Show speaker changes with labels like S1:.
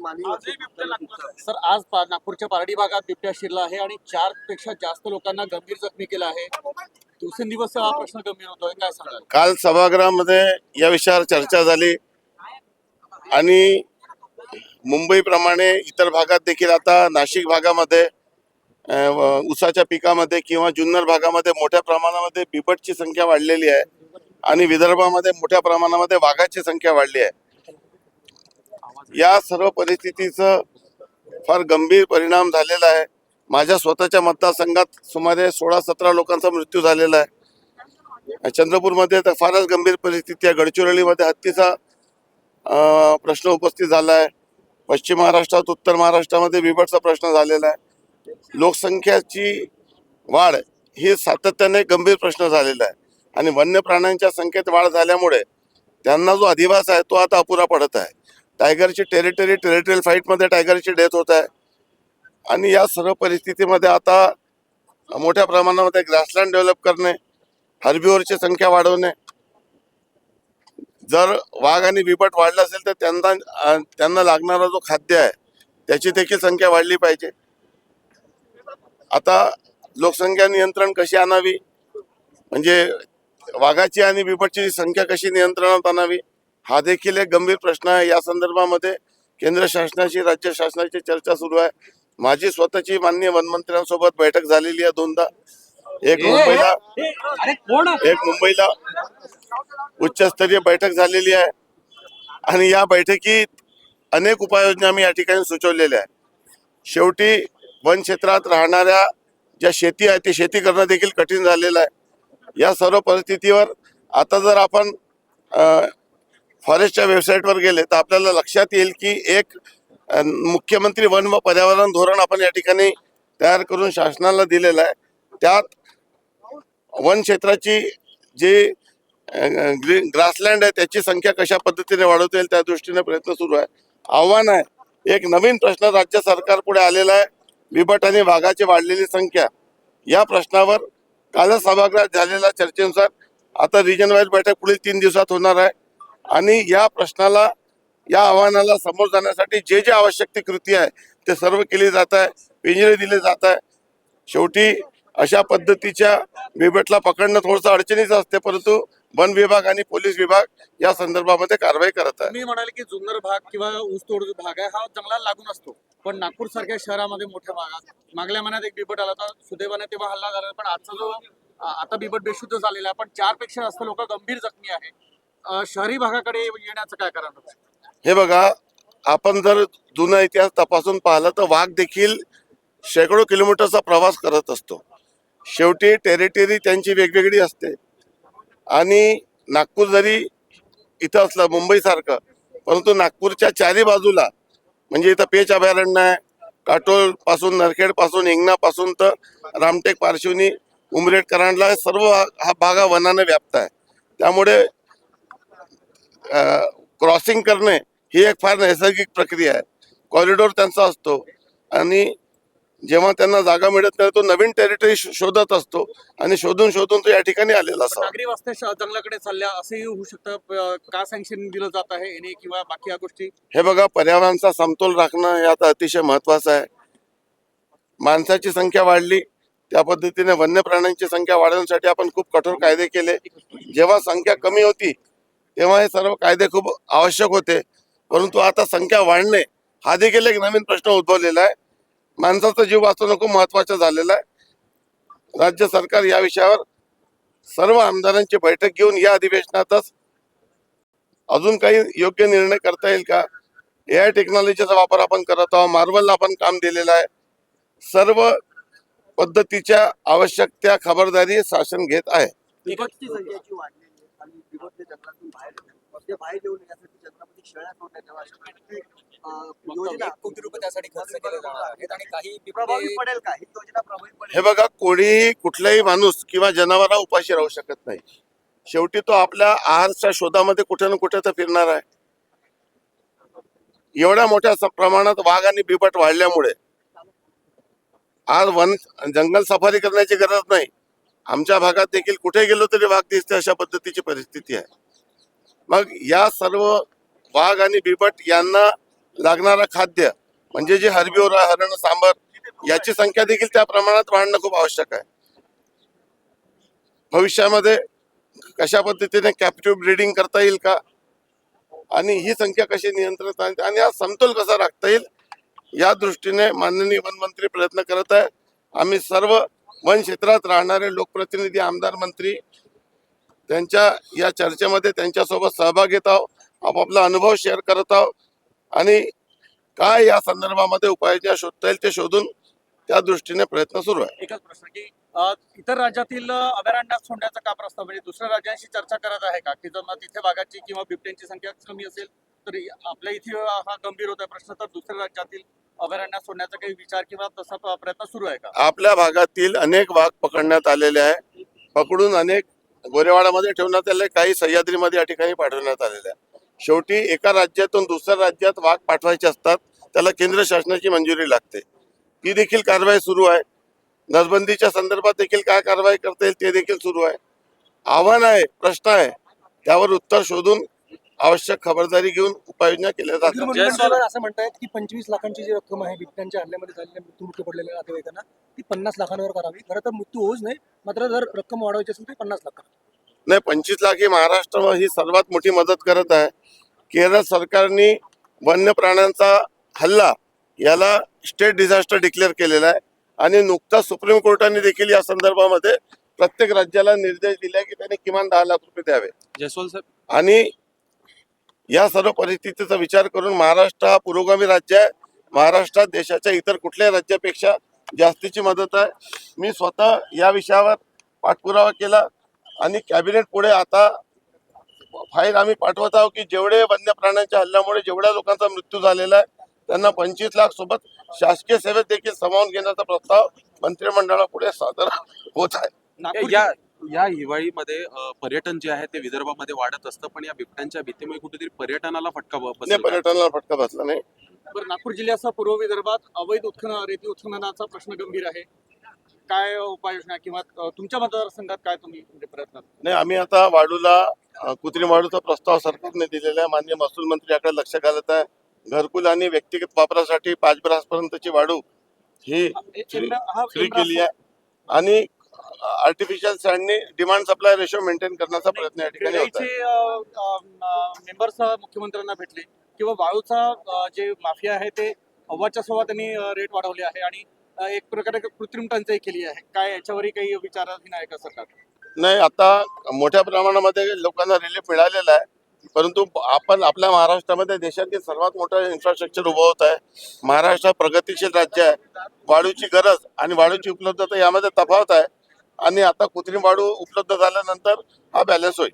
S1: Sir आज नागपूरच्या पारडी भागात बिबट्या शिरला आहे आणि 4 पेक्षा जास्त लोकांना गंभीर जखमी केलं आहे। दिवसेंदिवस हा प्रश्न गंभीर होतोय, काय सांगाल?
S2: काल सभागृहामध्ये या विषयावर चर्चा झाली आणि मुंबईप्रमाणे इतर भागात देखील आता नाशिक भागामध्ये ऊसाच्या पिकामध्ये किंवा जुन्नर भागामध्ये मोठ्या प्रमाणामध्ये बिबटची संख्या वाढलेली आहे आणि विदर्भामध्ये मोठ्या प्रमाणामध्ये वाघाची संख्या वाढली आहे। या सर्व परिस्थितीचं फार गंभीर परिणाम झालेला आहे। माझ्या स्वतःच्या मतदारसंघात सुमारे 16-17 लोकांचा मृत्यू झालेला आहे। चंद्रपूरमध्ये तर फारच गंभीर परिस्थिती आहे। गडचिरोलीमध्ये हत्तीचा प्रश्न उपस्थित झाला आहे। पश्चिम महाराष्ट्रात उत्तर महाराष्ट्रामध्ये बिबटचा प्रश्न झालेला आहे। लोकसंख्येची वाढ ही सातत्याने गंभीर प्रश्न झालेला आहे आणि वन्य प्राण्यांच्या संख्येत वाढ झाल्यामुळे त्यांना जो अधिवास आहे तो आता अपुरा पडत आहे। टायगरची टेरिटोरियल फाईटमध्ये टायगरची डेथ होत आहे आणि या सर्व परिस्थितीमध्ये आता मोठ्या प्रमाणामध्ये ग्रासलँड डेव्हलप करणे, हर्बिव्हरची संख्या वाढवणे, जर वाघ आणि बिबट वाढला असेल तर त्यांना लागणारा जो खाद्य आहे त्याची देखील संख्या वाढली पाहिजे। आता लोकसंख्या नियंत्रण कशी आणावी, म्हणजे वाघाची आणि बिबटची संख्या कशी नियंत्रणात आणावी, हा देखील एक गंभीर प्रश्न आहे। या संदर्भामध्ये केंद्र शासनाची राज्य शासनाची चर्चा सुरू आहे। माझी स्वतःची माननीय वनमंत्र्यांसोबत बैठक झालेली आहे दोनदा। एक मुंबईला उच्चस्तरीय बैठक झालेली आहे आणि या बैठकीत अनेक उपाययोजना मी या ठिकाणी सुचवलेल्या आहे। शेवटी वन क्षेत्रात राहणाऱ्या ज्या शेती आहे ती शेती करणं देखील कठीण झालेलं आहे। या सर्व परिस्थितीवर आता जर आपण फॉरेस्टच्या वेबसाईटवर गेले तर आपल्याला लक्षात येईल की एक मुख्यमंत्री वन व पर्यावरण धोरण आपण या ठिकाणी तयार करून शासनाला दिलेलं आहे। त्यात वन क्षेत्राची जी ग्रासलँड आहे त्याची संख्या कशा पद्धतीने वाढवता येईल त्या दृष्टीने प्रयत्न सुरू आहे। आव्हान आहे, एक नवीन प्रश्न राज्य सरकार पुढे आलेला आहे, बिबट आणि वाघाची वाढलेली संख्या। या प्रश्नावर कालच सभागृहात झालेल्या चर्चेनुसार आता रिजन वाईज बैठक पुढील 3 दिवसात होणार आहे आणि या प्रश्नाला, या आव्हानाला समोर जाण्यासाठी जे जे आवश्यक ती कृती आहे ते सर्व केली जात आहे, पिंजरे दिले जात आहे। शेवटी अशा पद्धतीच्या बिबटला पकडणं थोडंसं अडचणीचं असते, परंतु वन विभाग आणि पोलीस विभाग या संदर्भामध्ये कारवाई करत आहे।
S1: मी म्हणाले की जुन्नर भाग किंवा ऊसतोड भाग आहे हा जंगलाला लागून असतो, पण नागपूर सारख्या शहरामध्ये मोठ्या भागात मागल्या महिन्यात एक बिबट आला होता, सुदैवाने तेव्हा हल्ला झाला, पण आजचा जो आता बिबट बेशुद्ध झालेला आहे, पण 4 पेक्षा जास्त लोक गंभीर जखमी आहे। शहरी भागाकडे येण्याचं काय कारण होतं?
S2: हे बघा, आपण जर जुना इतिहास तपासून पाहिलं तर वाघ देखील शेकडो किलोमीटरचा प्रवास करत असतो। शेवटी टेरिटरी त्यांची वेगवेगळी असते आणि नागपूर जरी इथं असलं मुंबईसारखं, परंतु नागपूरच्या चारी बाजूला म्हणजे इथं पेच अभयारण्य आहे, काटोल पासून, नरखेड पासून, हिंगणा पासून तर रामटेक, पारशिवनी, उमरेड, करांडला सर्व हा भाग वनाने व्याप्त आहे। त्यामुळे क्रॉसिंग करणे ही एक फार नैसर्गिक प्रक्रिया आहे। कॉरिडॉर त्यांचा असतो आणि जेव्हा त्यांना जागा मिळत नाही तो नवीन टेरिटरी शोधत असतो आणि शोधून तो या ठिकाणी आलेला असतो।
S1: नागरी वस्त्या जंगलाकडे चालल्या असंही होऊ शकतं, का सँक्शन दिलं जात आहे याने किंवा बाकी या गोष्टी?
S2: हे बघा, पर्यावरणाचा समतोल राखणं हे आता अतिशय महत्वाचं आहे। माणसाची संख्या वाढली, त्या पद्धतीने वन्य प्राण्यांची संख्या वाढवण्यासाठी आपण खूप कठोर कायदे केले। जेव्हा संख्या कमी होती तेव्हा हे सर्व कायदे खूप आवश्यक होते, परंतु आता संख्या वाढणे हा देखील एक नवीन प्रश्न उद्भवलेला आहे। माणसाचा जीव वाचवणं खूप महत्वाचं झालेलं आहे। राज्य सरकार या विषयावर सर्व आमदारांची बैठक घेऊन या अधिवेशनातच अजून काही योग्य निर्णय करता येईल का, AI टेक्नॉलॉजीचा वापर आपण करत आहोत, मार्वलला आपण काम दिलेलं आहे। सर्व पद्धतीच्या आवश्यक त्या खबरदारी शासन घेत आहे।
S3: बिबटची संख्या जी वाढलेली आहे आणि बिबट जंगलातून बाहेर येऊन येण्यासाठी जंगलामध्ये शेळ्या सोडण्यात याव्या अशा प्रकारची योजना, 1 कोटी रुपये त्यासाठी खर्च केले जाणार आहेत आणि काही प्रभावी पडेल का ही योजना? प्रभावी पडेल?
S2: हे बघा, कोणीही कुठलाही माणूस किंवा जनावरा उपाशी राहू शकत नाही। शेवटी तो आपल्या आहारच्या शोधामध्ये कुठे ना कुठे तर फिरणार आहे। एवढ्या मोठ्या प्रमाणात वाघ आणि बिबट वाढल्यामुळे आज जंगल सफारी करण्याची गरज नाही। आमच्या भागात देखील कुठे गेलो तरी वाघ दिसते, अशा पद्धतीची परिस्थिती आहे। मग या सर्व वाघ आणि बिबट यांना लागणारं खाद्य म्हणजे जे हरबिओरा हरण सांबर याची संख्या देखील त्या प्रमाणात वाढणं खूप आवश्यक आहे. भविष्यामध्ये कशा पद्धतीने कॅप्टिव्ह ब्रीडिंग करता येईल का आणि ही संख्या कशी नियंत्रणात आणता आणि हा समतोल कसा राखता येईल या दृष्टीने माननीय वनमंत्री प्रयत्न करत आहे. आम्ही सर्व वन क्षेत्रात राहणारे लोकप्रतिनिधी आमदार मंत्री त्यांच्या या चर्चेमध्ये त्यांच्यासोबत सहभाग घेत आहोत, आपापला अनुभव शेअर करत आहोत आणि काय या संदर्भामध्ये उपाययोजना शोधता येईल ते शोधून त्या दृष्टीने प्रयत्न सुरू आहे.
S1: एकच प्रश्न की इतर राज्यातील अभयारण्यात सोडण्याचा का प्रस्ताव म्हणजे दुसऱ्या राज्यांशी चर्चा करत आहे का की जर तिथे वाघाची किंवा बिबट्यांची संख्या कमी असेल तर आपल्या इथे हा गंभीर होता प्रश्न तर दुसऱ्या राज्यातील अभयारण्यात सोडण्याचा काही विचार किंवा तसा प्रयत्न सुरू आहे का?
S2: आपल्या भागातील अनेक वाघ पकडण्यात आलेले आहे, पकडून अनेक गोरेवाडामध्ये ठेवण्यात आले, काही सह्याद्रीमध्ये या ठिकाणी पाठवण्यात आलेले आहे. शेवटी एका राज्यातून दुसऱ्या राज्यात वाघ पाठवायचे असतात, त्याला केंद्र शासनाची मंजुरी लागते. ती देखील कारवाई सुरू आहे. नसबंदीच्या संदर्भात देखील काय कारवाई करता येईल ते देखील सुरू आहे. आव्हान आहे, प्रश्न आहे, त्यावर उत्तर शोधून आवश्यक खबरदारी घेऊन उपाययोजना केल्या जातात.
S3: जयस्वाल असं म्हणतायत की 25 लाखांची जी रक्कम आहे बिबट्यांच्या हल्ल्यामध्ये झालेल्या मृत्युमुखी पडलेल्या नातेवाईकांना ती 50 लाखांवर करावी. खरं तर मृत्यू होऊच नाही, मात्र जर रक्कम वाढवायची असेल तर 50 लाख.
S2: नाही, 25 लाख ही महाराष्ट्र ही सर्वात मोठी मदत करत आहे. केरळ सरकारने वन्य प्राण्यांचा हल्ला याला स्टेट डिझास्टर डिक्लेअर केलेला आहे आणि नुकताच सुप्रीम कोर्टाने देखील या संदर्भामध्ये प्रत्येक राज्याला निर्देश दिले की त्यांनी किमान 10 लाख रुपये द्यावे.
S4: जयस्वाल साहेब,
S2: आणि या सर्व परिस्थितीचा विचार करून महाराष्ट्र हा पुरोगामी राज्य आहे. महाराष्ट्रात देशाच्या इतर कुठल्याही राज्यापेक्षा जास्तीची मदत आहे. मी स्वतः या विषयावर पाठपुरावा केला आणि कॅबिनेट पुढे आता फाईल आम्ही पाठवत आहोत की जेवढे वन्य प्राण्यांच्या हल्ल्यामुळे जेवढ्या लोकांचा मृत्यू झालेला आहे त्यांना 25 लाख सोबत शासकीय सेवेत देखील सामावून घेण्याचा प्रस्ताव मंत्रिमंडळापुढे सादर होत आहे.
S1: नागपूर
S4: या हिवाळीमध्ये पर्यटन जे आहे ते विदर्भामध्ये वाढत असतं, पण या बिबट्यांच्या भीतीमुळे कुठेतरी पर्यटनाला फटका बसेल
S2: नाही,
S4: का?
S2: पर्यटनाला फटका बसला नाही.
S1: बरं, नागपूर जिल्ह्यासह पूर्व विदर्भात अवैध रेती उत्खननाचा प्रश्न गंभीर आहे. काय उपाययोजना किंवा तुमच्या मतदारसंघात काय तुम्ही म्हणजे प्रयत्न?
S2: नाही, आम्ही आता वाढूला कृत्रिम वाढूचा प्रस्ताव सरकारने दिलेला आहे. माननीय महसूल मंत्री याकडे लक्ष घालत आहे. घरकुल आणि व्यक्तिगत वापरासाठी 5 ब्रासपर्यंतची वाढू ही फ्री केली आहे आणि आर्टिफिशियल सँडनी डिमांड सप्लाय रेशो मेंटेन करण्याचा प्रयत्न या ठिकाणी होत आहे.
S1: मेंबर्स मुख्यमंत्र्यांना भेटले किंवा वाळूचा जे माफिया आहे ते अव्वाच्या सव्वा त्यांनी रेट वाढवले आहे आणि एक प्रकारे कृत्रिम टंचाई केली आहे. काय याच्यावरही काही विचाराधीन आहे का सरकार?
S2: नाही, आता मोठ्या प्रमाणामध्ये लोकांना रिलीफ मिळालेला आहे, परंतु आपण आपल्या महाराष्ट्रामध्ये देशातील सर्वात मोठं इन्फ्रास्ट्रक्चर उभं होत आहे. महाराष्ट्र प्रगतिशील राज्य आहे. वाळूची गरज आणि वाळूची उपलब्धता यामध्ये तफावत आहे आणि आता कृत्रिम वाळू उपलब्ध झाल्यानंतर हा बॅलन्स होईल.